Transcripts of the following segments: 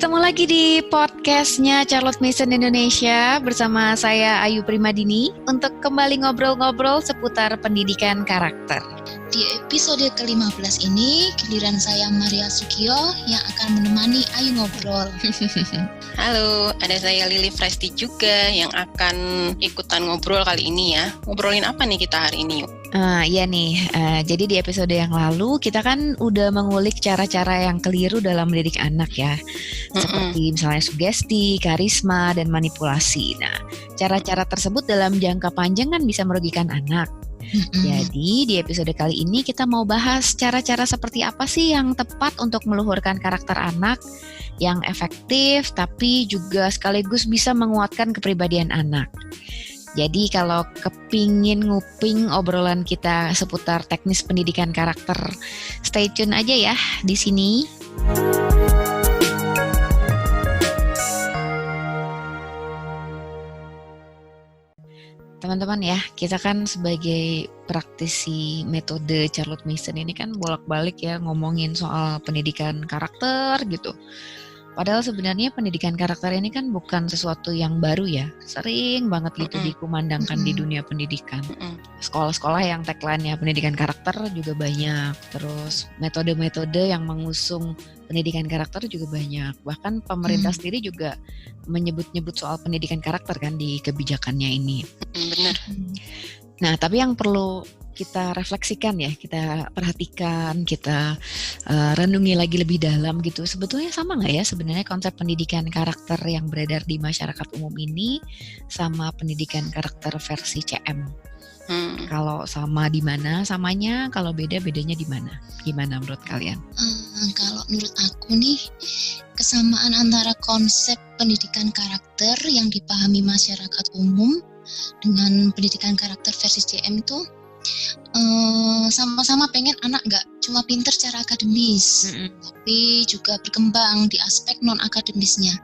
ketemu lagi di podcastnya Charlotte Mason Indonesia bersama saya Ayu Primadini untuk kembali ngobrol-ngobrol seputar pendidikan karakter. Di episode ke-15 ini, giliran saya Maria Sukio yang akan menemani Ayu ngobrol. Halo, ada saya Lily Presti juga yang akan ikutan ngobrol kali ini ya. Ngobrolin apa nih kita hari ini yuk? Iya nih, jadi di episode yang lalu kita kan udah mengulik cara-cara yang keliru dalam mendidik anak ya. Seperti misalnya sugesti, karisma, dan manipulasi. Nah, cara-cara tersebut dalam jangka panjang kan bisa merugikan anak. Jadi di episode kali ini kita mau bahas cara-cara seperti apa sih yang tepat untuk meluhurkan karakter anak yang efektif tapi juga sekaligus bisa menguatkan kepribadian anak. Jadi kalau kepingin nguping obrolan kita seputar teknis pendidikan karakter, stay tune aja ya di sini. Teman-teman ya, kita kan sebagai praktisi metode Charlotte Mason ini kan bolak-balik ya ngomongin soal pendidikan karakter gitu. Padahal sebenarnya pendidikan karakter ini kan bukan sesuatu yang baru ya. Sering banget gitu dikumandangkan di dunia pendidikan. Sekolah-sekolah yang tagline-nya pendidikan karakter juga banyak. Terus metode-metode yang mengusung pendidikan karakter juga banyak. Bahkan pemerintah sendiri juga menyebut-nyebut soal pendidikan karakter kan di kebijakannya ini. Benar. Nah, tapi yang perlu kita refleksikan ya, kita perhatikan, kita renungi lagi lebih dalam gitu. Sebetulnya sama nggak ya sebenarnya konsep pendidikan karakter yang beredar di masyarakat umum ini sama pendidikan karakter versi CM? Kalau sama di mana samanya, kalau beda bedanya di mana? Gimana menurut kalian? Kalau menurut aku nih, kesamaan antara konsep pendidikan karakter yang dipahami masyarakat umum dengan pendidikan karakter versi CM itu sama-sama pengen anak gak cuma pinter secara akademis, tapi juga berkembang di aspek non-akademisnya.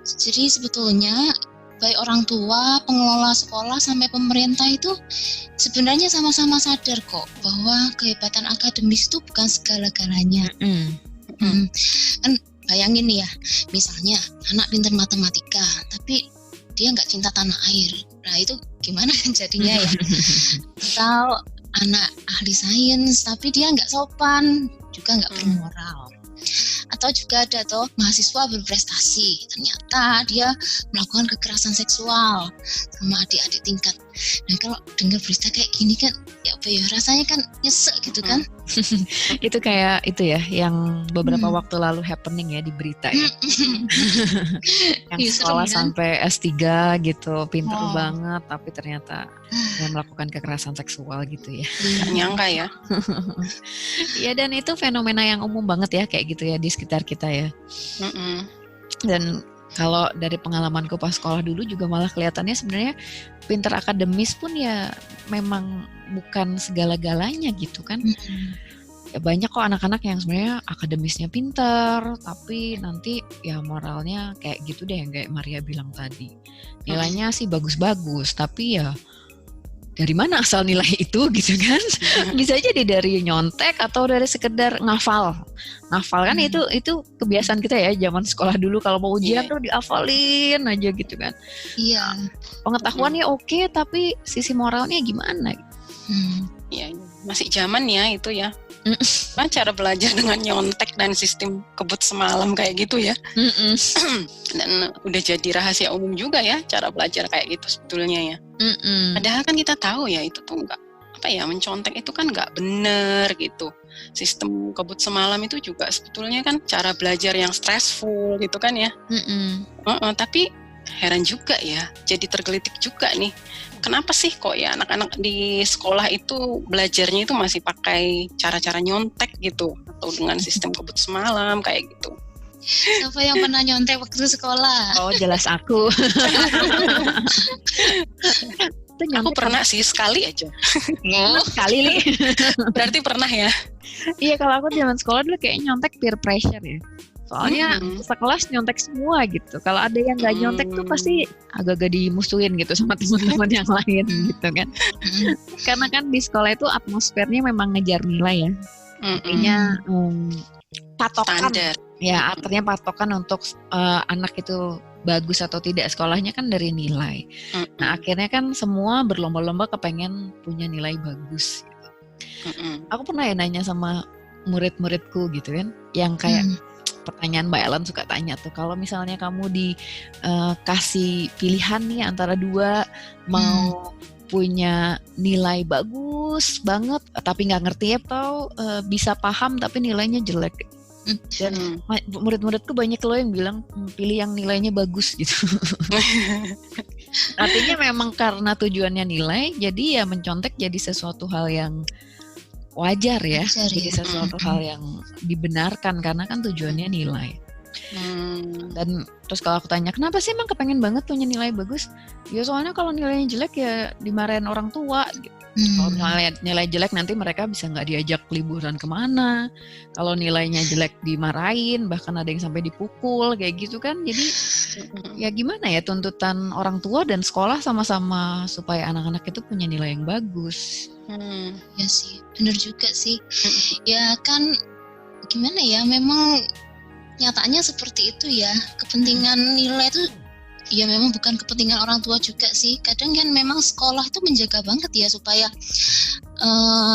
Jadi sebetulnya baik orang tua, pengelola sekolah, sampai pemerintah itu sebenarnya sama-sama sadar kok bahwa kehebatan akademis itu bukan segala-galanya. Kan bayangin nih ya, misalnya anak pinter matematika, tapi dia nggak cinta tanah air. Nah itu gimana kan jadinya ya? Atau anak ahli sains tapi dia nggak sopan, juga nggak bermoral. Atau juga ada tuh mahasiswa berprestasi, ternyata dia melakukan kekerasan seksual sama adik-adik tingkat. Nah kalau dengar berita kayak gini kan, ya apa ya, rasanya kan nyesek gitu kan? Itu kayak itu ya, yang beberapa waktu lalu happening ya di berita ya. Yang sekolah sampai S3 gitu, pinter banget, tapi ternyata dia melakukan kekerasan seksual gitu ya. Nyangka ya. Ya dan itu fenomena yang umum banget ya kayak gitu ya di sekitar kita ya. Dan kalau dari pengalamanku pas sekolah dulu juga malah kelihatannya sebenarnya pinter akademis pun ya memang bukan segala-galanya gitu kan. Ya banyak kok anak-anak yang sebenarnya akademisnya pinter tapi nanti ya moralnya kayak gitu deh yang kayak Maria bilang tadi. Nilainya sih bagus-bagus tapi ya dari mana asal nilai itu gitu kan? Bisa jadi dari nyontek atau dari sekedar ngafal kan itu kebiasaan kita ya zaman sekolah dulu kalau mau ujian tuh dihafalin aja gitu kan. Iya. Pengetahuannya oke, tapi sisi moralnya gimana? Ya masih zaman ya itu ya. Cara belajar dengan nyontek dan sistem kebut semalam kayak gitu ya. Dan udah jadi rahasia umum juga ya cara belajar kayak gitu sebetulnya ya. Padahal kan kita tahu ya itu tuh enggak mencontek itu kan enggak benar gitu. Sistem kebut semalam itu juga sebetulnya kan cara belajar yang stressful gitu kan ya. Tapi heran juga ya, jadi tergelitik juga nih. Kenapa sih kok ya anak-anak di sekolah itu belajarnya itu masih pakai cara-cara nyontek gitu atau dengan sistem kebut semalam kayak gitu? Siapa yang pernah nyontek waktu sekolah? Oh jelas aku. Aku pernah sih sekali aja. Sekali nih. Berarti pernah ya? Iya kalau aku zaman sekolah dulu kayak nyontek peer pressure ya. Soalnya sekelas nyontek semua gitu. Kalau ada yang nggak nyontek tuh pasti agak-agak dimusuhin gitu sama teman-teman yang lain gitu kan. Karena kan di sekolah itu atmosfernya memang ngejar nilai ya. Artinya patokan. Standar. Ya, artinya patokan untuk anak itu bagus atau tidak sekolahnya kan dari nilai. Nah, akhirnya kan semua berlomba-lomba kepengen punya nilai bagus. Gitu. Aku pernah ya nanya sama murid-muridku gitu kan, yang kayak pertanyaan Mbak Ellen suka tanya tuh, kalau misalnya kamu dikasih pilihan nih antara dua, mau punya nilai bagus banget tapi nggak ngerti atau bisa paham tapi nilainya jelek. Dan murid-muridku banyak loh yang bilang pilih yang nilainya bagus gitu. Artinya memang karena tujuannya nilai, jadi ya mencontek jadi sesuatu hal yang wajar ya. Jadi sesuatu hal yang dibenarkan karena kan tujuannya nilai. Dan terus kalau aku tanya, kenapa sih emang kepengen banget punya nilai bagus? Ya soalnya kalau nilainya jelek ya dimarahin orang tua gitu. Kalau nilai jelek nanti mereka bisa nggak diajak liburan kemana. Kalau nilainya jelek dimarahin, bahkan ada yang sampai dipukul kayak gitu kan. Jadi ya gimana ya, tuntutan orang tua dan sekolah sama-sama supaya anak-anak itu punya nilai yang bagus. Ya sih, benar juga sih. Ya kan gimana ya, memang nyatanya seperti itu ya. Kepentingan nilai itu ya memang bukan kepentingan orang tua juga sih. Kadang kan memang sekolah itu menjaga banget ya supaya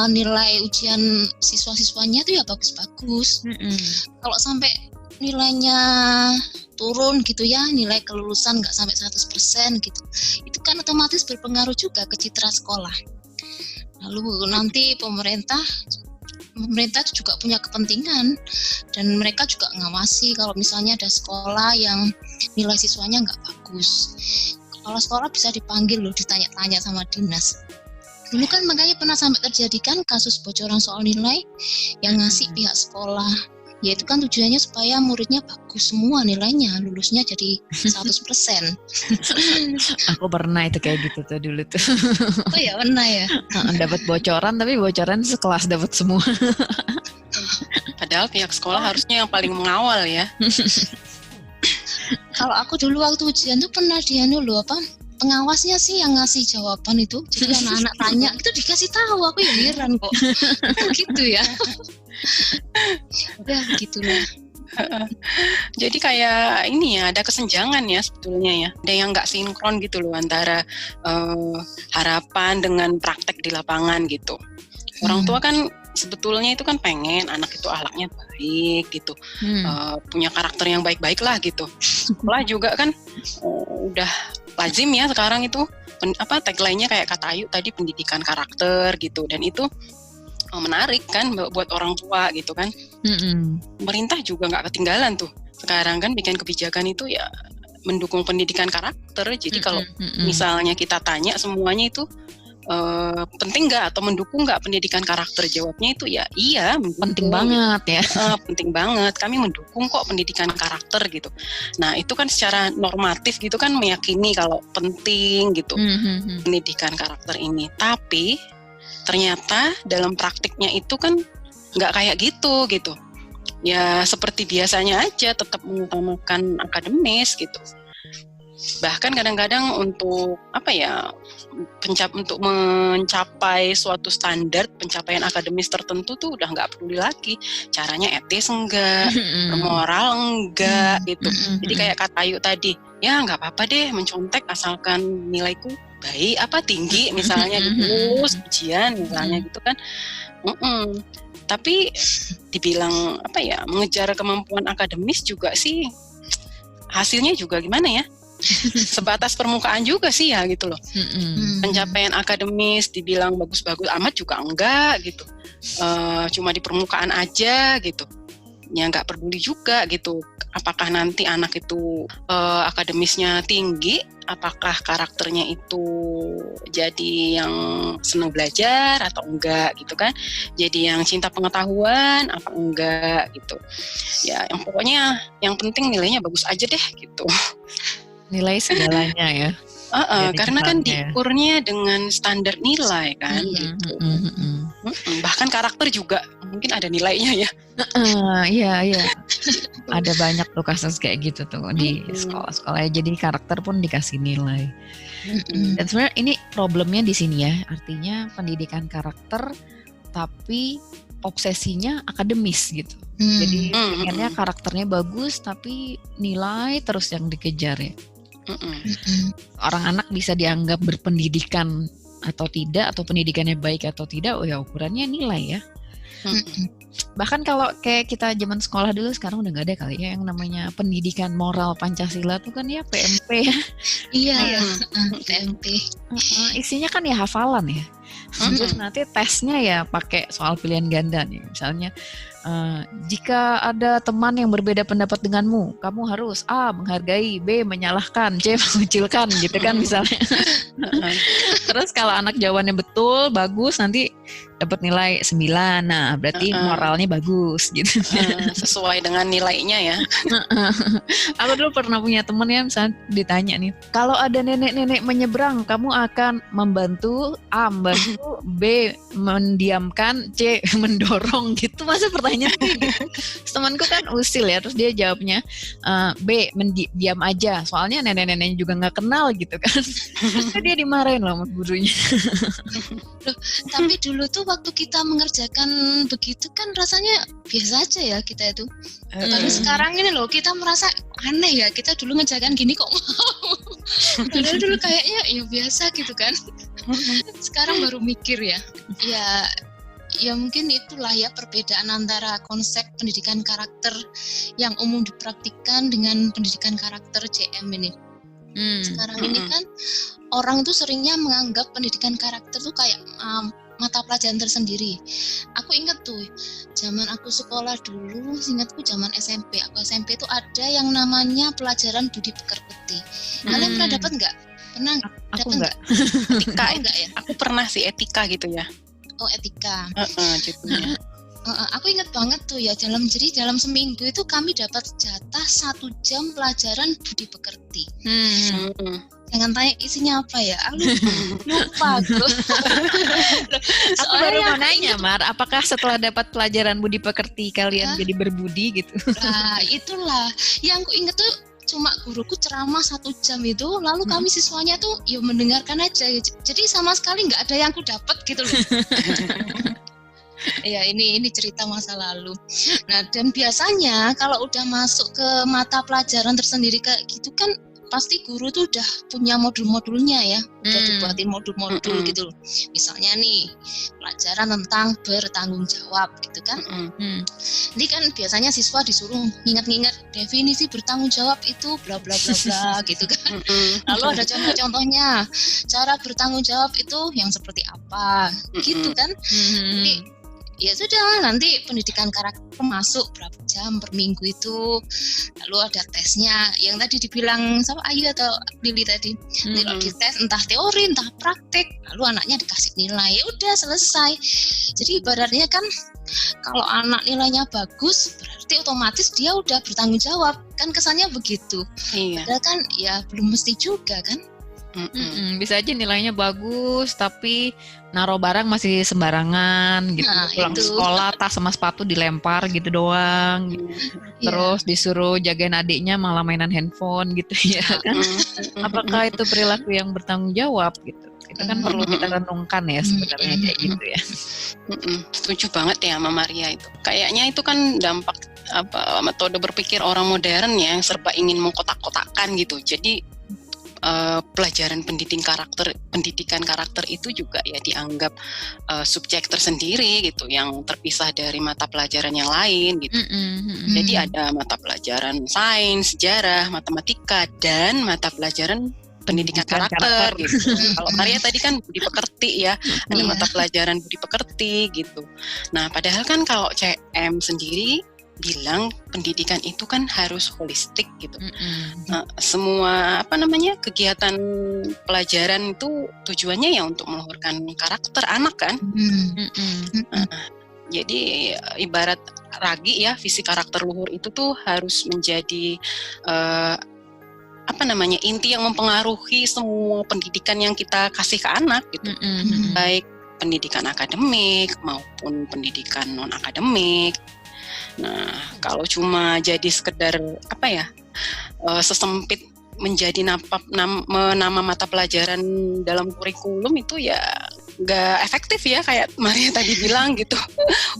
nilai ujian siswa-siswanya itu ya bagus-bagus. Kalau sampai nilainya turun gitu ya, nilai kelulusan nggak sampai 100% gitu, itu kan otomatis berpengaruh juga ke citra sekolah. Lalu nanti pemerintah juga punya kepentingan dan mereka juga ngawasi kalau misalnya ada sekolah yang nilai siswanya nggak bagus. Kepala sekolah bisa dipanggil loh, ditanya-tanya sama dinas. Dulu kan makanya pernah sampai terjadi kan kasus bocoran soal nilai yang ngasih pihak sekolah. Ya itu kan tujuannya supaya muridnya bagus semua nilainya, lulusnya jadi 100%. Aku pernah itu kayak gitu tuh dulu tuh. Oh ya, pernah ya. Dapat bocoran tapi bocoran sekelas dapat semua. Padahal pihak sekolah harusnya yang paling mengawal ya. Kalau aku dulu waktu ujian tuh pernah pengawasnya sih yang ngasih jawaban itu. Jadi anak-anak tanya itu dikasih tahu, aku ya heran kok. Gitu ya. Ya gitulah. Jadi kayak ini ya, ada kesenjangan ya sebetulnya ya. Ada yang nggak sinkron gitu loh antara harapan dengan praktek di lapangan gitu. Orang tua kan sebetulnya itu kan pengen anak itu akhlaknya baik gitu, punya karakter yang baik-baik lah gitu. Sekolah juga kan udah lazim ya sekarang itu tagline-nya kayak kata Ayu tadi, pendidikan karakter gitu, dan itu menarik kan buat orang tua gitu kan. Pemerintah juga nggak ketinggalan tuh sekarang kan bikin kebijakan itu ya mendukung pendidikan karakter. Jadi kalau misalnya kita tanya semuanya itu penting nggak atau mendukung nggak pendidikan karakter, jawabnya itu ya iya, penting banget ya. Penting banget, kami mendukung kok pendidikan karakter gitu. Nah itu kan secara normatif gitu kan meyakini kalau penting gitu pendidikan karakter ini. Tapi ternyata dalam praktiknya itu kan nggak kayak gitu. Ya seperti biasanya aja, tetap mengutamakan akademis gitu. Bahkan kadang-kadang untuk untuk mencapai suatu standar pencapaian akademis tertentu tuh udah nggak peduli lagi caranya etis enggak, moral enggak gitu. Jadi kayak kata Ayu tadi, ya nggak apa-apa deh mencontek asalkan nilaiku baik tinggi misalnya gitu, lulus ujian misalnya gitu kan. Tapi dibilang mengejar kemampuan akademis juga sih hasilnya juga gimana ya, sebatas permukaan juga sih ya gitu loh. Pencapaian akademis dibilang bagus-bagus amat juga enggak gitu, cuma di permukaan aja gitu. Ya nggak peduli juga gitu apakah nanti anak itu akademisnya tinggi, apakah karakternya itu jadi yang senang belajar atau enggak gitu kan, jadi yang cinta pengetahuan apa enggak gitu ya. Yang pokoknya yang penting nilainya bagus aja deh gitu. Nilai segalanya ya. Karena kan diukurnya dengan standar nilai kan gitu. Bahkan karakter juga mungkin ada nilainya ya. Iya. Ada banyak tuh kasus kayak gitu tuh di sekolah-sekolah. Jadi karakter pun dikasih nilai. Dan sebenarnya ini problemnya di sini ya. Artinya pendidikan karakter tapi obsesinya akademis gitu. Jadi pengennya karakternya bagus tapi nilai terus yang dikejar ya. Orang anak bisa dianggap berpendidikan atau tidak, atau pendidikannya baik atau tidak, ya ukurannya nilai ya. Bahkan kalau kayak kita zaman sekolah dulu, sekarang udah gak ada kali ya yang namanya pendidikan moral Pancasila tuh kan ya PMP ya. Iya ya, PMP. Isinya kan ya hafalan ya. Terus nanti tesnya ya pakai soal pilihan ganda nih. Misalnya jika ada teman yang berbeda pendapat denganmu, kamu harus A. menghargai, B. menyalahkan, C. mengucilkan gitu kan misalnya. Terus kalau anak jawabannya betul, bagus, nanti dapat nilai 9. Nah, berarti moralnya bagus gitu. Sesuai dengan nilainya ya. Aku dulu pernah punya teman ya, misalnya ditanya nih, kalau ada nenek-nenek menyeberang, kamu akan membantu A. membantu, B. mendiamkan, C. mendorong gitu. Masa pertanyaan gitu. Temanku kan usil ya, terus dia jawabnya B. diam aja, soalnya nenek-neneknya juga nggak kenal gitu kan. Dia dimarahin loh sama gurunya. Loh, tapi dulu tuh waktu kita mengerjakan begitu kan rasanya biasa aja ya kita itu. Tapi sekarang ini loh kita merasa aneh ya, kita dulu ngerjakan gini kok mau. Padahal dulu kayaknya ya biasa gitu kan. Sekarang baru mikir ya. Ya mungkin itulah ya perbedaan antara konsep pendidikan karakter yang umum dipraktikkan dengan pendidikan karakter CM ini. Sekarang ini kan orang itu seringnya menganggap pendidikan karakter tuh kayak mata pelajaran tersendiri. Aku ingat tuh, zaman aku sekolah dulu, ingatku zaman SMP. Aku SMP itu ada yang namanya pelajaran budi pekerti. Kalian pernah dapat nggak? Pernah? Aku nggak. Etika enggak ya? Aku pernah sih etika gitu ya. Oh etika. Gitu ya. Aku ingat banget tuh ya, dalam seminggu itu kami dapat jatah 1 jam pelajaran budi pekerti. Jangan tanya isinya apa ya, aku lupa aku. Aku baru mau nanya, Mar, apakah setelah dapat pelajaran budi pekerti kalian jadi berbudi gitu? Nah, itulah yang aku ingat tuh. Cuma guruku ceramah 1 jam itu, lalu kami siswanya tuh ya mendengarkan aja. Jadi sama sekali nggak ada yang aku dapat gitu loh. Ya ini cerita masa lalu. Nah dan biasanya kalau udah masuk ke mata pelajaran tersendiri kayak gitu kan pasti guru tuh udah punya modul-modulnya ya, udah dibuatin modul-modul gitu loh. Misalnya nih pelajaran tentang bertanggung jawab gitu kan. Jadi kan biasanya siswa disuruh ngingat-ngingat definisi bertanggung jawab itu bla bla bla bla gitu kan. Lalu ada contoh-contohnya cara bertanggung jawab itu yang seperti apa gitu kan. Jadi ya sudah, nanti pendidikan karakter masuk berapa jam per minggu itu, lalu ada tesnya yang tadi dibilang sama Ayu atau Lili tadi. Kalau dites entah teori entah praktek, lalu anaknya dikasih nilai, ya udah selesai. Jadi ibaratnya kan kalau anak nilainya bagus berarti otomatis dia udah bertanggung jawab, kan kesannya begitu. Padahal kan ya belum mesti juga kan. Bisa aja nilainya bagus tapi naruh barang masih sembarangan gitu. Pulang sekolah tas sama sepatu dilempar gitu doang gitu. Terus disuruh jagain adiknya malah mainan handphone gitu ya kan. Apakah itu perilaku yang bertanggung jawab gitu? Itu kan perlu kita renungkan ya sebenarnya kayak gitu ya. Setuju banget ya sama Maria itu. Kayaknya itu kan dampak metode berpikir orang modern ya, yang serba ingin mengkotak-kotakan gitu. Jadi pelajaran pendidikan karakter itu juga ya dianggap subjek tersendiri gitu, yang terpisah dari mata pelajaran yang lain gitu. Jadi ada mata pelajaran sains, sejarah, matematika, dan mata pelajaran pendidikan karakter gitu. Kalau Maria tadi kan budi pekerti ya, ada mata pelajaran budi pekerti gitu. Nah, padahal kan kalau CM sendiri bilang pendidikan itu kan harus holistik gitu. Semua kegiatan pelajaran itu tujuannya ya untuk meluhurkan karakter anak kan. Jadi ibarat ragi ya, visi karakter luhur itu tuh harus menjadi inti yang mempengaruhi semua pendidikan yang kita kasih ke anak gitu. Baik pendidikan akademik maupun pendidikan non akademik. Nah, kalau cuma jadi sekedar sesempit menjadi nama mata pelajaran dalam kurikulum itu ya nggak efektif ya kayak Maria tadi bilang gitu.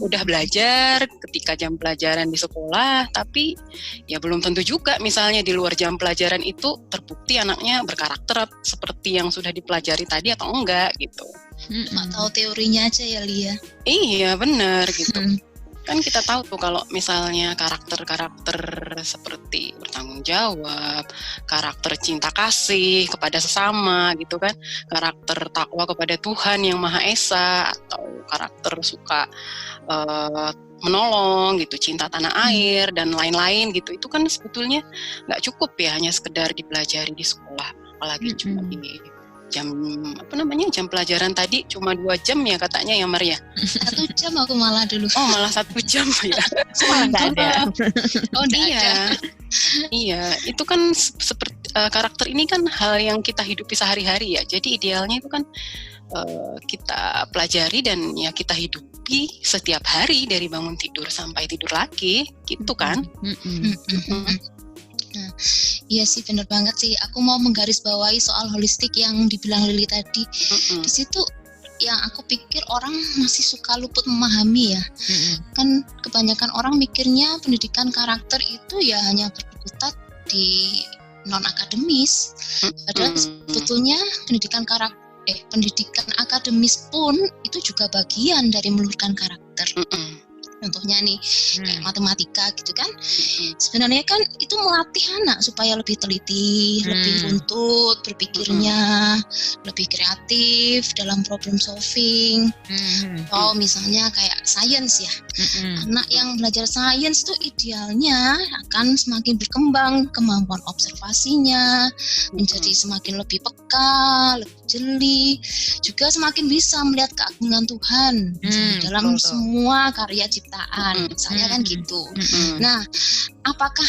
Udah belajar ketika jam pelajaran di sekolah, tapi ya belum tentu juga misalnya di luar jam pelajaran itu terbukti anaknya berkarakter seperti yang sudah dipelajari tadi atau enggak gitu. Cuma tahu teorinya aja ya Lia. Iya benar gitu. Kan kita tahu tuh kalau misalnya karakter-karakter seperti bertanggung jawab, karakter cinta kasih kepada sesama gitu kan, karakter takwa kepada Tuhan yang Maha Esa, atau karakter suka menolong gitu, cinta tanah air dan lain-lain gitu, itu kan sebetulnya nggak cukup ya hanya sekedar dipelajari di sekolah, apalagi cuma di jam jam pelajaran tadi cuma 2 jam ya katanya ya Maria. 1 jam aku malah dulu. Oh malah 1 jam ya. Nggak ada. Oh iya. Iya, itu kan seperti karakter ini kan hal yang kita hidupi sehari-hari ya. Jadi idealnya itu kan kita pelajari dan ya kita hidupi setiap hari dari bangun tidur sampai tidur lagi, gitu kan? Nah, iya sih benar banget sih. Aku mau menggarisbawahi soal holistik yang dibilang Lili tadi. Di situ yang aku pikir orang masih suka luput memahami ya. Kan kebanyakan orang mikirnya pendidikan karakter itu ya hanya berkutat di non akademis. Padahal sebetulnya pendidikan akademis pun itu juga bagian dari meluhurkan karakter. Contohnya nih kayak matematika gitu kan, sebenarnya kan itu melatih anak supaya lebih teliti, lebih runtut berpikirnya, lebih kreatif dalam problem solving. Atau misalnya kayak sains ya, anak yang belajar sains itu idealnya akan semakin berkembang kemampuan observasinya, menjadi semakin lebih peka, lebih jeli, juga semakin bisa melihat keagungan Tuhan dalam semua karya ciptaan, misalnya kan gitu. Nah, apakah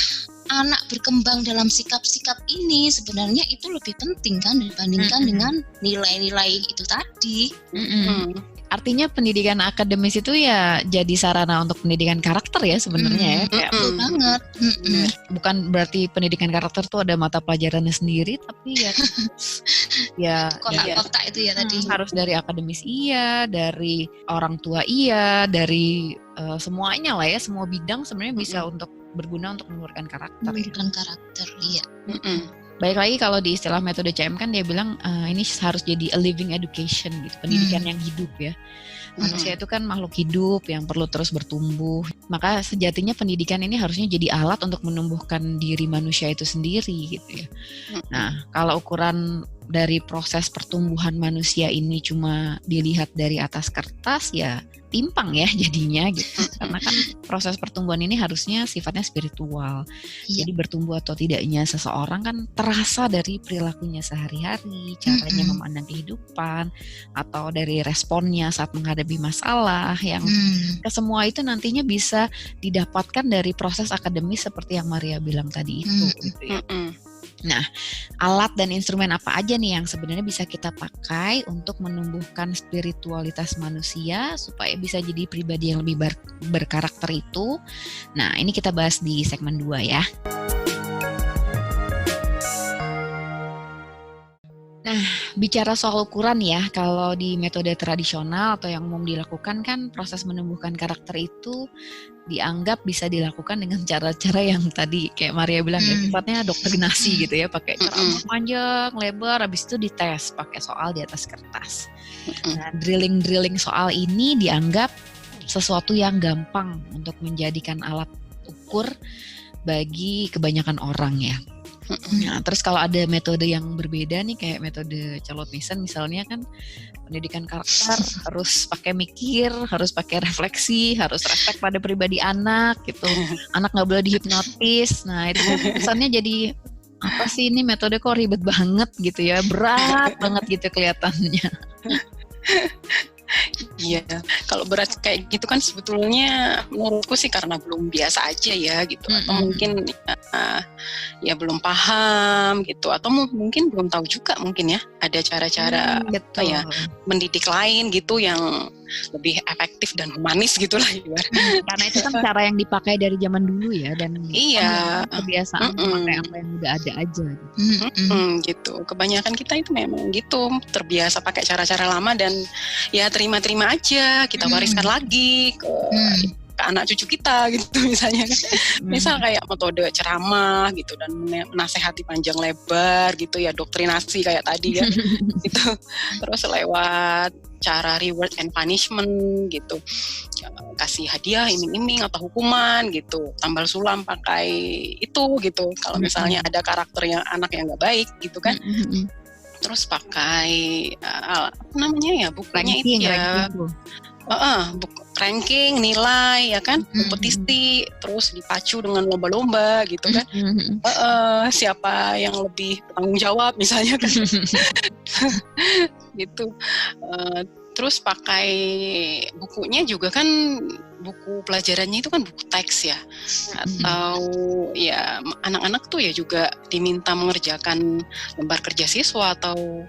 anak berkembang dalam sikap-sikap ini sebenarnya itu lebih penting kan dibandingkan dengan nilai-nilai itu tadi. Artinya pendidikan akademis itu ya jadi sarana untuk pendidikan karakter ya sebenarnya ya. Kayak betul banget. Bukan berarti pendidikan karakter tuh ada mata pelajarannya sendiri, tapi ya kotak-kotak itu ya tadi. Harus dari akademis iya, dari orang tua iya, dari semuanya lah ya, semua bidang sebenarnya bisa untuk berguna untuk mengeluarkan karakter. Mengeluarkan karakter, iya. Baik lagi kalau di istilah metode CM kan dia bilang ini harus jadi a living education gitu, pendidikan yang hidup ya. Manusia itu kan makhluk hidup yang perlu terus bertumbuh. Maka sejatinya pendidikan ini harusnya jadi alat untuk menumbuhkan diri manusia itu sendiri gitu ya. Nah, kalau ukuran dari proses pertumbuhan manusia ini cuma dilihat dari atas kertas ya timpang ya jadinya gitu. Karena kan proses pertumbuhan ini harusnya sifatnya spiritual. Jadi bertumbuh atau tidaknya seseorang kan terasa dari perilakunya sehari-hari, caranya memandang kehidupan, atau dari responnya saat menghadapi masalah yang kesemua itu nantinya bisa didapatkan dari proses akademis seperti yang Maria bilang tadi itu gitu ya. Nah, alat dan instrumen apa aja nih yang sebenarnya bisa kita pakai untuk menumbuhkan spiritualitas manusia supaya bisa jadi pribadi yang lebih berkarakter itu. Nah, ini kita bahas di segmen 2 ya. Nah, bicara soal ukuran ya, kalau di metode tradisional atau yang umum dilakukan kan proses menumbuhkan karakter itu dianggap bisa dilakukan dengan cara-cara yang tadi kayak Maria bilang ya, sifatnya doktrinasi gitu ya, pakai ceramah panjang, lebar, habis itu dites pakai soal di atas kertas. Nah, drilling soal ini dianggap sesuatu yang gampang untuk menjadikan alat ukur bagi kebanyakan orang ya. Nah, terus kalau ada metode yang berbeda nih kayak metode Charlotte Mason misalnya kan pendidikan karakter harus pakai mikir, harus pakai refleksi, harus respek pada pribadi anak gitu. Anak nggak boleh dihipnotis. Nah itu kesannya jadi apa sih ini metode kok ribet banget gitu ya, berat banget gitu kelihatannya. Iya, kalau berat kayak gitu kan sebetulnya menurutku sih karena belum biasa aja ya gitu, atau mungkin ya, ya belum paham gitu, atau mungkin belum tahu juga mungkin ya ada cara-cara mendidik lain gitu yang lebih efektif dan humanis gitulah. Karena itu kan cara yang dipakai dari zaman dulu ya, dan kebiasaan memakai apa yang udah ada aja gitu. Kebanyakan kita itu memang gitu, terbiasa pakai cara-cara lama dan ya terima-terima aja, kita wariskan lagi ke anak cucu kita gitu misalnya kan. Misal kayak metode ceramah gitu dan menasehati panjang lebar gitu ya, doktrinasi kayak tadi ya gitu. Terus lewat cara reward and punishment gitu, kasih hadiah, iming-iming atau hukuman gitu, tambal sulam pakai itu gitu kalau misalnya ada karakter yang anak yang nggak baik gitu kan. Terus pakai apa namanya ya, bukunya itu ya ranking, nilai ya kan, kompetisi, terus dipacu dengan lomba-lomba gitu kan. Siapa yang lebih bertanggung jawab misalnya kan. Gitu. Terus pakai bukunya juga kan, buku pelajarannya itu kan buku teks ya, atau ya anak-anak tuh ya juga diminta mengerjakan lembar kerja siswa atau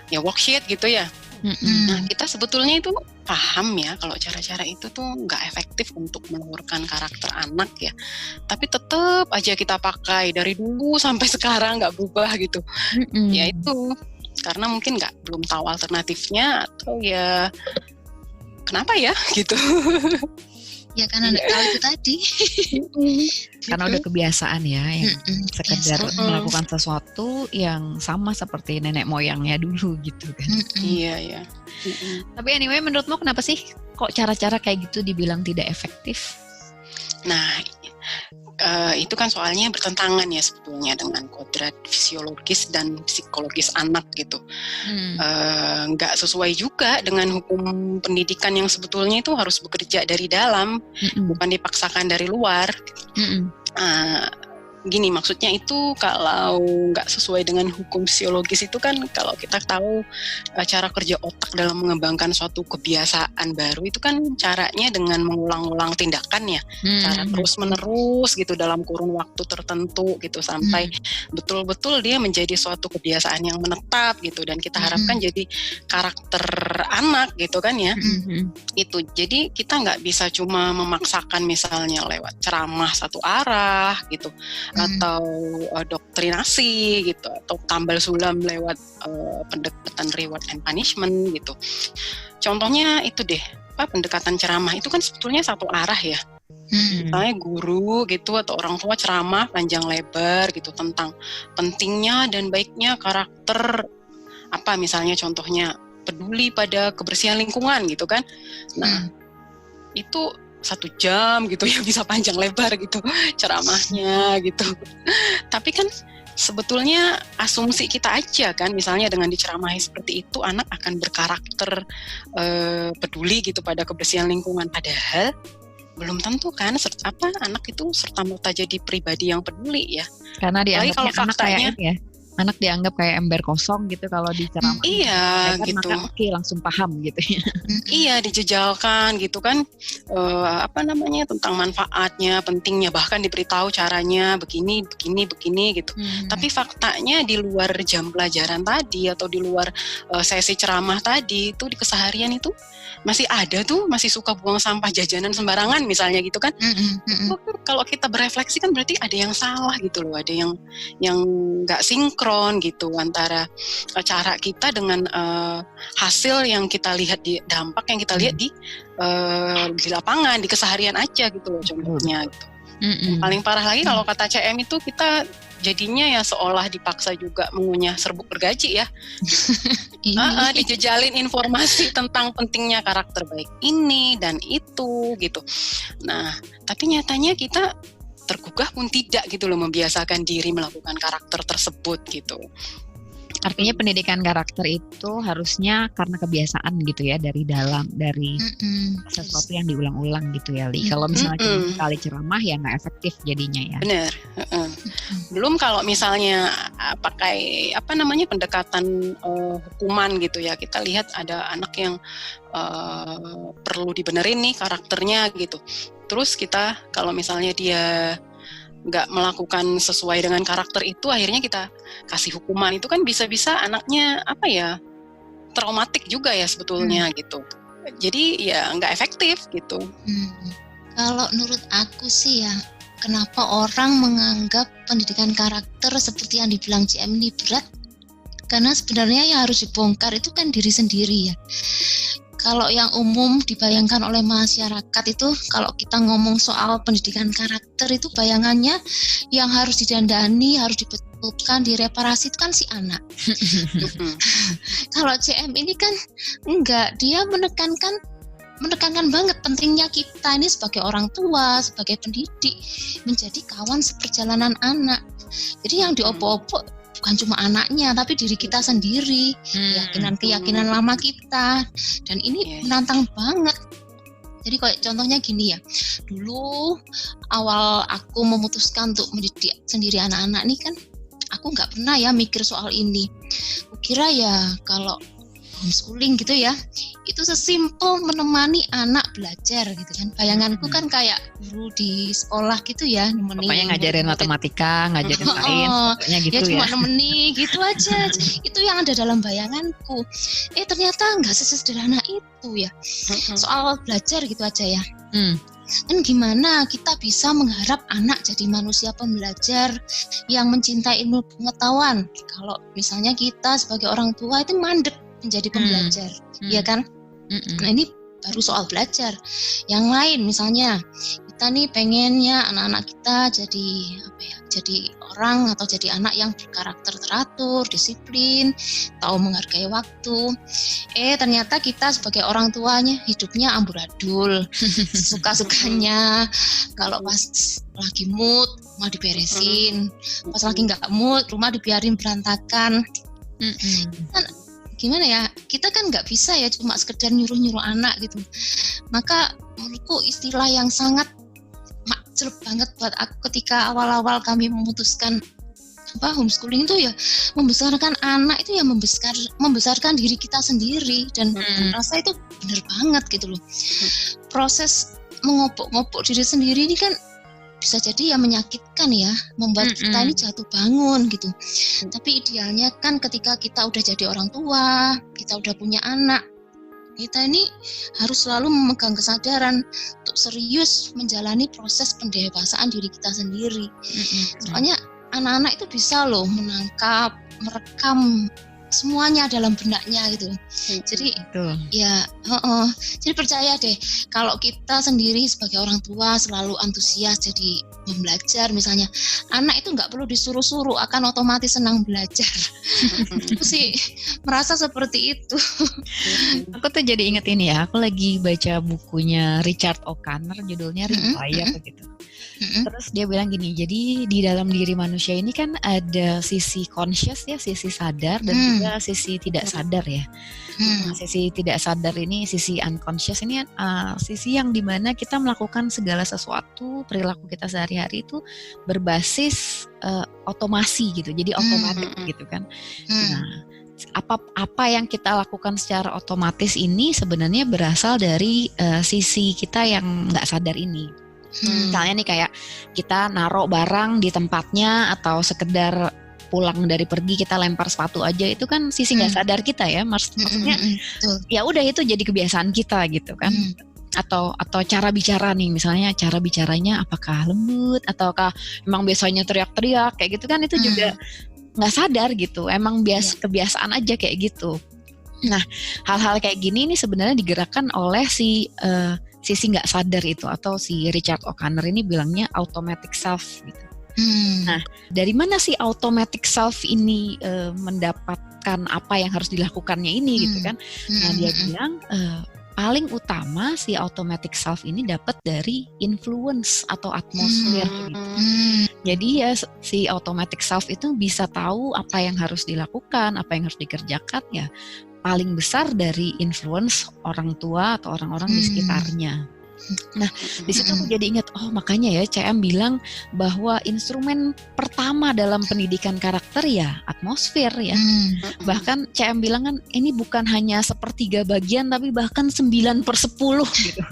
ya worksheet gitu ya. Nah, kita sebetulnya itu paham ya kalau cara-cara itu tuh nggak efektif untuk meluhurkan karakter anak ya, tapi tetap aja kita pakai dari dulu sampai sekarang nggak berubah gitu. Ya itu karena mungkin belum tahu alternatifnya, atau ya kenapa ya gitu. Ya karena nggak tahu itu tadi. Karena udah kebiasaan ya, yang sekedar melakukan sesuatu yang sama seperti nenek moyangnya dulu gitu kan. Iya. Tapi anyway, menurutmu kenapa sih kok cara-cara kayak gitu dibilang tidak efektif? Nah, itu kan soalnya bertentangan ya sebetulnya dengan kodrat fisiologis dan psikologis anak gitu. Nggak sesuai juga dengan hukum pendidikan yang sebetulnya itu harus bekerja dari dalam, bukan dipaksakan dari luar. Gini, maksudnya itu kalau nggak sesuai dengan hukum fisiologis itu kan, kalau kita tahu cara kerja otak dalam mengembangkan suatu kebiasaan baru itu kan caranya dengan mengulang-ulang tindakan ya, cara terus-menerus gitu dalam kurun waktu tertentu gitu sampai betul-betul dia menjadi suatu kebiasaan yang menetap gitu, dan kita harapkan jadi karakter anak gitu kan ya. Itu jadi kita nggak bisa cuma memaksakan misalnya lewat ceramah satu arah gitu, atau doktrinasi gitu, atau tambal sulam lewat pendekatan reward and punishment gitu. Contohnya itu deh, pendekatan ceramah itu kan sebetulnya satu arah ya. Misalnya guru gitu atau orang tua ceramah panjang lebar gitu tentang pentingnya dan baiknya karakter apa, misalnya contohnya peduli pada kebersihan lingkungan gitu kan. Nah, itu 1 jam gitu ya, bisa panjang lebar gitu ceramahnya gitu. Tapi kan sebetulnya asumsi kita aja kan, misalnya dengan diceramahi seperti itu anak akan berkarakter peduli gitu pada kebersihan lingkungan, padahal belum tentu kan anak itu serta-merta jadi pribadi yang peduli ya. Karena dianggapnya anak kayak ya, anak dianggap kayak ember kosong gitu kalau diceramahin. Iya gitu. Maka oke, langsung paham gitu ya. Iya, dijejalkan gitu kan, tentang manfaatnya, pentingnya, bahkan diberitahu caranya begini gitu. Tapi faktanya di luar jam pelajaran tadi atau di luar sesi ceramah tadi itu di keseharian itu masih ada tuh, masih suka buang sampah jajanan sembarangan misalnya gitu kan. Kalau kita berefleksi kan berarti ada yang salah gitu loh, ada yang nggak sinkron gitu antara cara kita dengan hasil yang kita lihat, di dampak yang kita lihat di lapangan, di keseharian aja gitu loh contohnya gitu. Paling parah lagi kalau kata CM itu kita jadinya ya seolah dipaksa juga mengunyah serbuk bergaji ya. Dijejalin informasi tentang pentingnya karakter baik ini dan itu gitu. Nah, tapi nyatanya kita tergugah pun tidak gitu loh membiasakan diri melakukan karakter tersebut gitu. Artinya pendidikan karakter itu harusnya karena kebiasaan gitu ya, dari dalam, dari sesuatu yang diulang-ulang gitu ya, Li. Kalau misalnya cuma sekali ceramah ya nggak efektif jadinya ya. Benar. Belum kalau misalnya pakai pendekatan hukuman gitu ya, kita lihat ada anak yang perlu dibenerin nih karakternya gitu. Terus kita kalau misalnya dia nggak melakukan sesuai dengan karakter itu, akhirnya kita kasih hukuman, itu kan bisa-bisa anaknya traumatik juga ya sebetulnya gitu. Jadi ya nggak efektif gitu. Kalau menurut aku sih ya, kenapa orang menganggap pendidikan karakter seperti yang dibilang CM ini berat? Karena sebenarnya yang harus dibongkar itu kan diri sendiri ya. Kalau yang umum dibayangkan oleh masyarakat itu, kalau kita ngomong soal pendidikan karakter itu bayangannya yang harus didandani, harus dibetulkan, direparasi itu kan si anak. Kalau CM ini kan enggak, dia menekankan banget pentingnya kita ini sebagai orang tua, sebagai pendidik, menjadi kawan seperjalanan anak. Jadi yang diopo-opo bukan cuma anaknya, tapi diri kita sendiri, keyakinan-keyakinan lama kita, dan ini menantang banget. Jadi kayak contohnya gini ya, dulu awal aku memutuskan untuk mendidik sendiri anak-anak nih kan, aku nggak pernah ya mikir soal ini. Aku kira ya kalau homeschooling gitu ya, itu sesimpel menemani anak belajar gitu kan. Bayanganku kan kayak guru di sekolah gitu ya, nemenin. Pokoknya ngajarin matematika, ngajarin sains, pokoknya gitu ya. Cuma nemeni gitu aja. Itu yang ada dalam bayanganku. Ternyata nggak sesederhana itu ya. Soal belajar gitu aja ya. Dan gimana kita bisa mengharap anak jadi manusia pembelajar yang mencintai ilmu pengetahuan kalau misalnya kita sebagai orang tua itu mandek menjadi pembelajar, ya kan? Nah ini baru soal belajar. Yang lain misalnya kita nih pengennya anak-anak kita jadi orang atau jadi anak yang berkarakter teratur, disiplin, tahu menghargai waktu. Ternyata kita sebagai orang tuanya hidupnya amburadul, suka-sukanya. Kalau pas lagi mood rumah diberesin, pas lagi nggak mood rumah dibiarin berantakan. Kan gimana ya, kita kan nggak bisa ya cuma sekedar nyuruh-nyuruh anak gitu. Maka menurutku istilah yang sangat jelek banget buat aku ketika awal-awal kami memutuskan homeschooling itu ya, membesarkan anak itu ya membesarkan diri kita sendiri, dan rasa itu benar banget gitu loh. Proses mengopok-ngopok diri sendiri ini kan bisa jadi ya menyakitkan ya, membuat kita ini jatuh bangun gitu. Tapi idealnya kan ketika kita udah jadi orang tua, kita udah punya anak, kita ini harus selalu memegang kesadaran untuk serius menjalani proses pendewasaan diri kita sendiri. Soalnya anak-anak itu bisa loh menangkap, merekam semuanya dalam benaknya gitu. Jadi jadi percaya deh, kalau kita sendiri sebagai orang tua selalu antusias jadi belajar misalnya, anak itu nggak perlu disuruh-suruh, akan otomatis senang belajar. Aku sih merasa seperti itu. Aku tuh jadi inget ini ya, aku lagi baca bukunya Richard O'Connor, judulnya Rewire gitu. Terus dia bilang gini, jadi di dalam diri manusia ini kan ada sisi conscious ya, sisi sadar, dan juga sisi tidak sadar ya. Nah, sisi tidak sadar ini, sisi unconscious ini sisi yang dimana kita melakukan segala sesuatu, perilaku kita sehari-hari itu berbasis otomasi gitu, jadi otomatis gitu kan. Nah, apa yang kita lakukan secara otomatis ini sebenarnya berasal dari sisi kita yang nggak sadar ini. Misalnya nih kayak kita naruh barang di tempatnya, atau sekedar pulang dari pergi kita lempar sepatu aja, itu kan sisi nggak sadar kita ya, maksudnya ya udah itu jadi kebiasaan kita gitu kan. Atau cara bicara nih, misalnya cara bicaranya apakah lembut ataukah memang biasanya teriak-teriak kayak gitu kan, itu juga nggak sadar gitu, emang kebiasaan aja kayak gitu. Nah, hal-hal kayak gini nih sebenarnya digerakkan oleh sisi nggak sadar itu, atau si Richard O'Connor ini bilangnya automatic self gitu. Nah, dari mana sih automatic self ini mendapatkan apa yang harus dilakukannya ini gitu kan? Nah, dia bilang paling utama si automatic self ini dapat dari influence atau atmosfer gitu. Jadi ya si automatic self itu bisa tahu apa yang harus dilakukan, apa yang harus dikerjakan ya paling besar dari influence orang tua atau orang-orang di sekitarnya. Nah, di situ aku jadi ingat, oh makanya ya CM bilang bahwa instrumen pertama dalam pendidikan karakter ya atmosfer ya. Bahkan CM bilang kan ini bukan hanya 1/3 bagian tapi bahkan 9/10 gitu.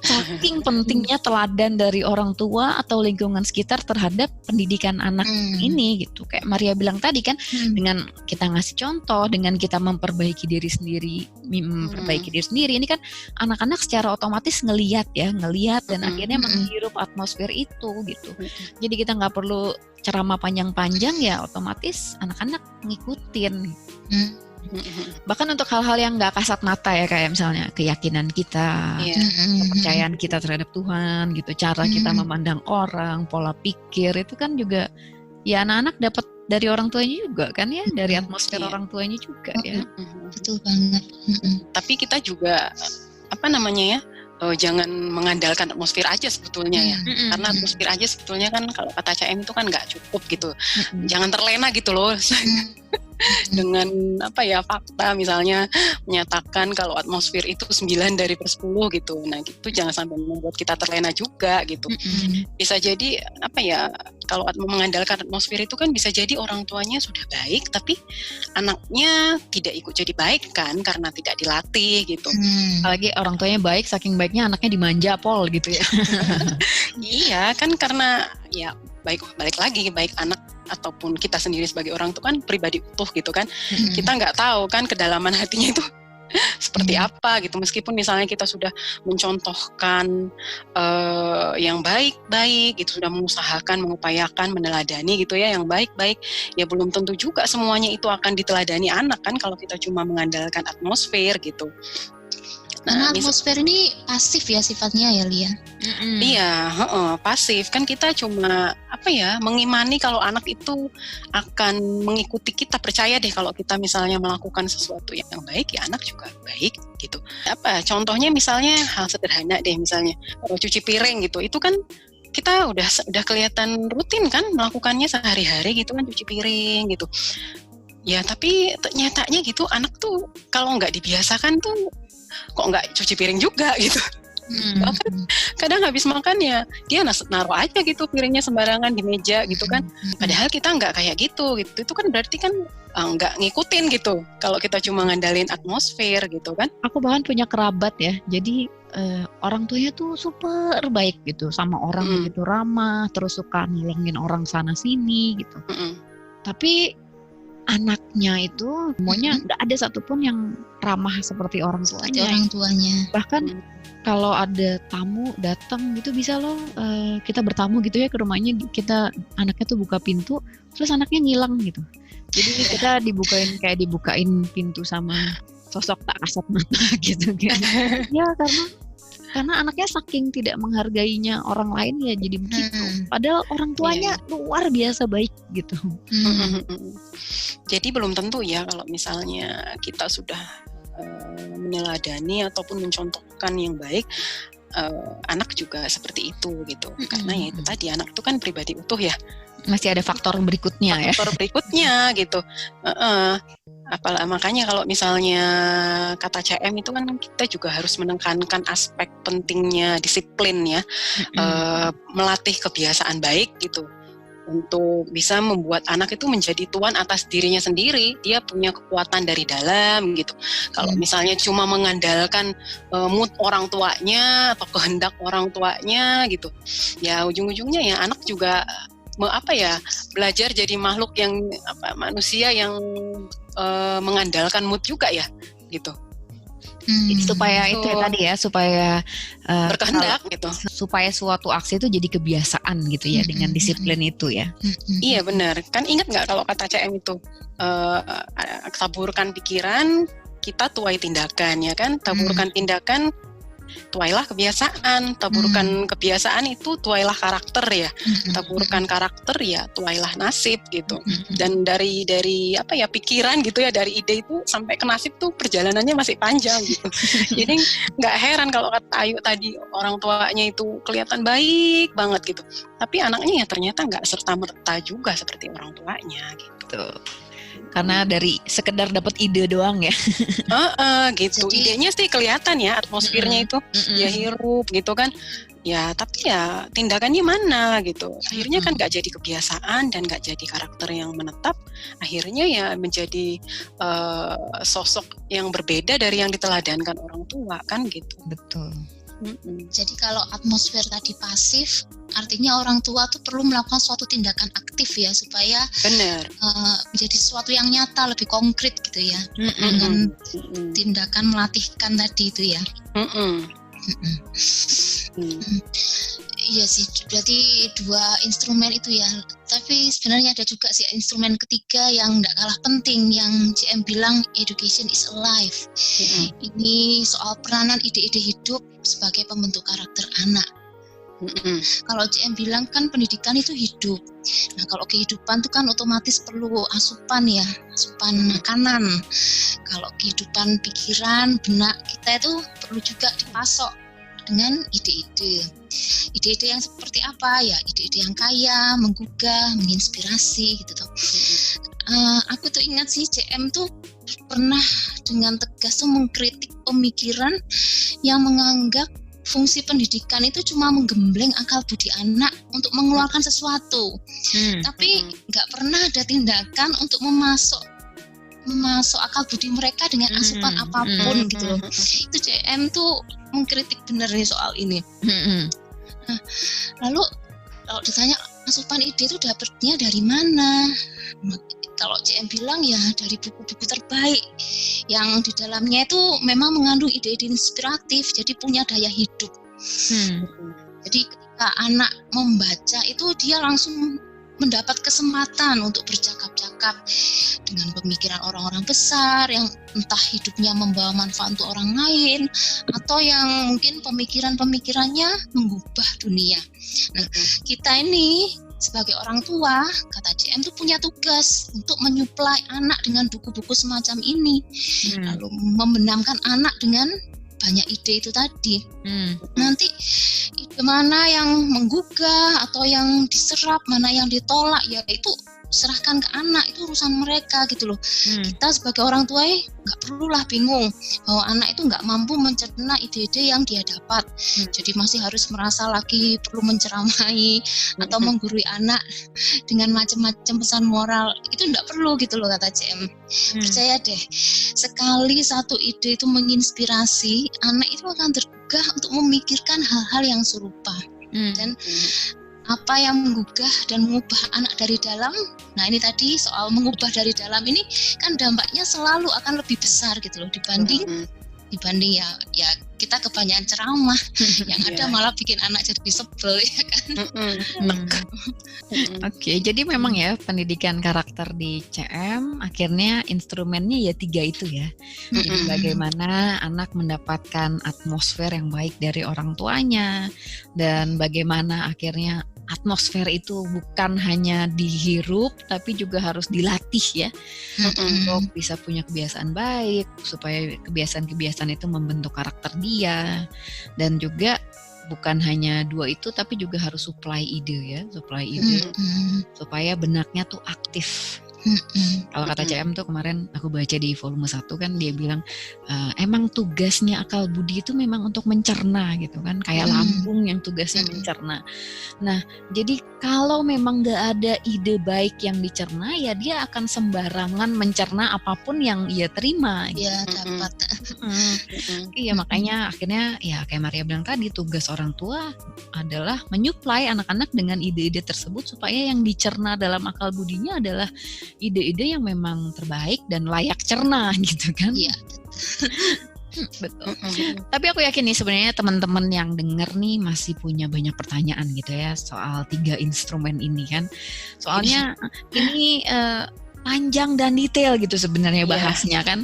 Saking pentingnya teladan dari orang tua atau lingkungan sekitar terhadap pendidikan anak ini gitu. Kayak Maria bilang tadi kan, dengan kita ngasih contoh, dengan kita memperbaiki diri sendiri, ini kan anak-anak secara otomatis ngelihat dan akhirnya menghirup atmosfer itu gitu. Jadi kita nggak perlu ceramah panjang-panjang, ya otomatis anak-anak ngikutin. Bahkan untuk hal-hal yang nggak kasat mata ya, kayak misalnya keyakinan kita, kepercayaan kita terhadap Tuhan gitu, cara kita memandang orang, pola pikir itu kan juga ya anak-anak dapat dari orang tuanya juga kan ya, dari atmosfer orang tuanya juga ya. Betul banget. Tapi kita juga jangan mengandalkan atmosfer aja sebetulnya ya, karena atmosfer aja sebetulnya kan kalau kata CM itu kan nggak cukup gitu. Jangan terlena gitu loh dengan fakta misalnya menyatakan kalau atmosfer itu 9/10 gitu. Nah gitu jangan sampai membuat kita terlena juga gitu. Bisa jadi kalau mengandalkan atmosfer itu kan bisa jadi orang tuanya sudah baik tapi anaknya tidak ikut jadi baik kan, karena tidak dilatih gitu. Apalagi orang tuanya baik, saking baiknya anaknya dimanja pol gitu ya. Iya kan, karena ya balik lagi baik anak ataupun kita sendiri sebagai orang itu kan pribadi utuh gitu kan. Kita nggak tahu kan kedalaman hatinya itu seperti apa gitu. Meskipun misalnya kita sudah mencontohkan yang baik-baik gitu, sudah mengusahakan, mengupayakan, meneladani gitu ya yang baik-baik, ya belum tentu juga semuanya itu akan diteladani anak kan kalau kita cuma mengandalkan atmosfer gitu. Karena atmosfer ini pasif ya sifatnya ya, Lia. Iya, pasif kan, kita cuma mengimani kalau anak itu akan mengikuti kita, percaya deh kalau kita misalnya melakukan sesuatu yang baik ya anak juga baik gitu. Contohnya misalnya hal sederhana deh, misalnya cuci piring gitu, itu kan kita udah kelihatan rutin kan melakukannya sehari-hari gitu kan, cuci piring gitu. Ya tapi nyatanya gitu anak tuh kalau nggak dibiasakan tuh kok nggak cuci piring juga gitu. Bahkan kadang habis makan ya dia naruh aja gitu piringnya sembarangan di meja gitu kan. Padahal kita nggak kayak gitu. Itu kan berarti kan nggak ngikutin gitu kalau kita cuma ngandalin atmosfer gitu kan. Aku bahkan punya kerabat ya, jadi orang tuanya tuh super baik gitu sama orang, gitu ramah, terus suka nolongin orang sana sini gitu. Tapi anaknya itu semuanya nggak ada satupun yang ramah seperti orang tuanya. Bahkan kalau ada tamu datang gitu, bisa loh kita bertamu gitu ya ke rumahnya, anaknya tuh buka pintu terus anaknya ngilang gitu. Jadi kita dibukain pintu sama sosok tak kasat mata gitu kan. Ya karena anaknya saking tidak menghargainya orang lain ya jadi begitu. Padahal orang tuanya luar biasa baik gitu. Jadi belum tentu ya kalau misalnya kita sudah meneladani ataupun mencontohkan yang baik, anak juga seperti itu gitu. Karena ya itu tadi, anak itu kan pribadi utuh ya. Masih ada faktor berikutnya gitu. Makanya kalau misalnya kata CM itu kan kita juga harus menekankan aspek pentingnya disiplin ya, melatih kebiasaan baik gitu untuk bisa membuat anak itu menjadi tuan atas dirinya sendiri. Dia punya kekuatan dari dalam gitu. Kalau misalnya cuma mengandalkan mood orang tuanya atau kehendak orang tuanya gitu, ya ujung-ujungnya ya anak juga belajar jadi makhluk yang manusia yang mengandalkan mood juga ya gitu. Supaya itu ya tadi ya, supaya berkehendak gitu, supaya suatu aksi itu jadi kebiasaan gitu ya, dengan disiplin itu ya. Iya benar. Kan ingat nggak kalau kata CM itu taburkan pikiran, kita tuai tindakan ya kan. Taburkan tindakan, tuailah kebiasaan. Taburkan kebiasaan itu tuailah karakter ya. Taburkan karakter ya tuailah nasib gitu. Dan dari pikiran gitu ya, dari ide itu sampai ke nasib tuh perjalanannya masih panjang gitu. Jadi nggak heran kalau kata Ayu tadi, orang tuanya itu kelihatan baik banget gitu, tapi anaknya ya ternyata nggak serta-merta juga seperti orang tuanya gitu. Karena dari sekedar dapat ide doang ya. Gitu. Jadi, idenya sih kelihatan ya, atmosfernya itu ya hirup gitu kan. Ya tapi ya tindakannya mana gitu. Akhirnya kan nggak jadi kebiasaan dan nggak jadi karakter yang menetap. Akhirnya ya menjadi sosok yang berbeda dari yang diteladankan orang tua kan gitu. Betul. Jadi kalau atmosfer tadi pasif, artinya orang tua tuh perlu melakukan suatu tindakan aktif ya, supaya menjadi sesuatu yang nyata, lebih konkret gitu ya, dengan tindakan melatihkan tadi itu ya. Iya sih, berarti 2 instrumen itu ya. Tapi sebenarnya ada juga sih instrumen ketiga yang tidak kalah penting, yang CM bilang education is alive. Ini soal peranan ide-ide hidup sebagai pembentuk karakter anak. Kalau CM bilang kan pendidikan itu hidup. Nah kalau kehidupan itu kan otomatis perlu asupan ya, asupan makanan. Kalau kehidupan pikiran, benak kita itu perlu juga dipasok dengan ide-ide. Ide-ide yang seperti apa ya? Ide-ide yang kaya, menggugah, menginspirasi gitu tuh. Aku tuh ingat sih CM tuh pernah dengan tegas tuh mengkritik pemikiran yang menganggap fungsi pendidikan itu cuma menggembleng akal budi anak untuk mengeluarkan sesuatu, tapi nggak pernah ada tindakan untuk memasok akal budi mereka dengan asupan apapun gitu loh. Itu CM tuh mengkritik benar nih soal ini. Nah, lalu kalau ditanya asupan ide itu dapatnya dari mana? Kalau CM bilang ya dari buku-buku terbaik yang di dalamnya itu memang mengandung ide-ide inspiratif, jadi punya daya hidup. Jadi ketika anak membaca itu dia langsung mendapat kesempatan untuk bercakap-cakap dengan pemikiran orang-orang besar yang entah hidupnya membawa manfaat untuk orang lain atau yang mungkin pemikirannya mengubah dunia. Nah, kita ini sebagai orang tua, kata CM itu punya tugas untuk menyuplai anak dengan buku-buku semacam ini, lalu membenamkan anak dengan banyak ide itu tadi. Nanti ide mana yang menggugah atau yang diserap, mana yang ditolak, ya itu serahkan ke anak, itu urusan mereka gitu loh. Kita sebagai orang tua nggak perlulah bingung bahwa anak itu nggak mampu mencerna ide-ide yang dia dapat. Jadi masih harus merasa lagi perlu menceramai atau menggurui anak dengan macam-macam pesan moral. Itu nggak perlu gitu loh kata CM. Percaya deh, sekali satu ide itu menginspirasi, anak itu akan tergugah untuk memikirkan hal-hal yang serupa. Dan apa yang menggugah dan mengubah anak dari dalam, nah ini tadi soal mengubah dari dalam ini kan dampaknya selalu akan lebih besar gitu loh dibanding ya kita kebanyakan ceramah yang ada malah bikin anak jadi sebel ya kan. Oke, jadi memang ya pendidikan karakter di CM akhirnya instrumennya ya 3 itu ya. Jadi bagaimana anak mendapatkan atmosfer yang baik dari orang tuanya, dan bagaimana akhirnya atmosfer itu bukan hanya dihirup tapi juga harus dilatih ya, untuk bisa punya kebiasaan baik, supaya kebiasaan-kebiasaan itu membentuk karakter dia. Dan juga bukan hanya 2 itu tapi juga harus supply ide supaya benaknya tuh aktif. Kalau kata CM tuh kemarin aku baca di volume 1 kan dia bilang emang tugasnya akal budi itu memang untuk mencerna gitu kan, kayak lambung yang tugasnya mencerna. Nah jadi kalau memang gak ada ide baik yang dicerna, ya dia akan sembarangan mencerna apapun yang ia terima gitu. Ya dapat. Iya makanya akhirnya ya kayak Maria bilang tadi, tugas orang tua adalah menyuplai anak-anak dengan ide-ide tersebut supaya yang dicerna dalam akal budinya adalah ide-ide yang memang terbaik dan layak cerna gitu kan. Iya. Betul. Tapi aku yakin nih sebenarnya teman-teman yang denger nih masih punya banyak pertanyaan gitu ya soal 3 instrumen ini kan. Soalnya ini panjang dan detail gitu sebenarnya bahasnya kan.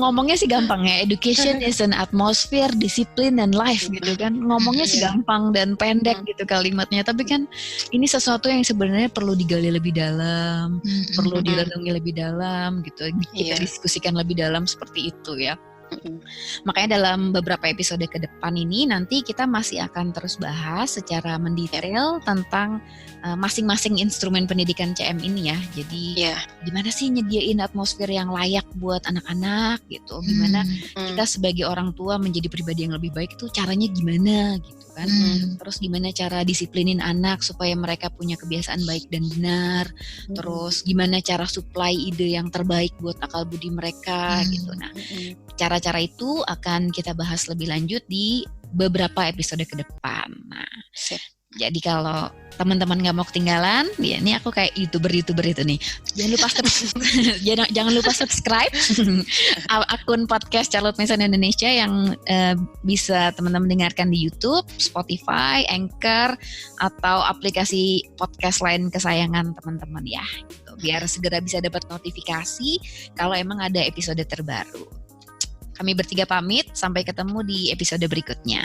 Ngomongnya sih gampang ya, education is an atmosphere, discipline and life gitu kan. Ngomongnya sih gampang dan pendek gitu kalimatnya, tapi kan ini sesuatu yang sebenarnya perlu digali lebih dalam, perlu direnungi lebih dalam gitu. Kita diskusikan lebih dalam seperti itu ya. Makanya dalam beberapa episode ke depan ini nanti kita masih akan terus bahas secara mendetail tentang masing-masing instrumen pendidikan CM ini ya. Jadi gimana sih nyediain atmosfer yang layak buat anak-anak gitu. Gimana kita sebagai orang tua menjadi pribadi yang lebih baik itu caranya gimana gitu kan. Terus gimana cara disiplinin anak supaya mereka punya kebiasaan baik dan benar. Terus gimana cara supply ide yang terbaik buat akal budi mereka gitu. Nah, cara-cara itu akan kita bahas lebih lanjut di beberapa episode ke depan. Nah, jadi kalau teman-teman nggak mau ketinggalan, ya ini aku kayak YouTuber itu nih. Jangan lupa subscribe akun podcast Charlotte Mason Indonesia yang bisa teman-teman dengarkan di YouTube, Spotify, Anchor, atau aplikasi podcast lain kesayangan teman-teman ya. Gitu. Biar segera bisa dapat notifikasi kalau emang ada episode terbaru. Kami bertiga pamit, sampai ketemu di episode berikutnya.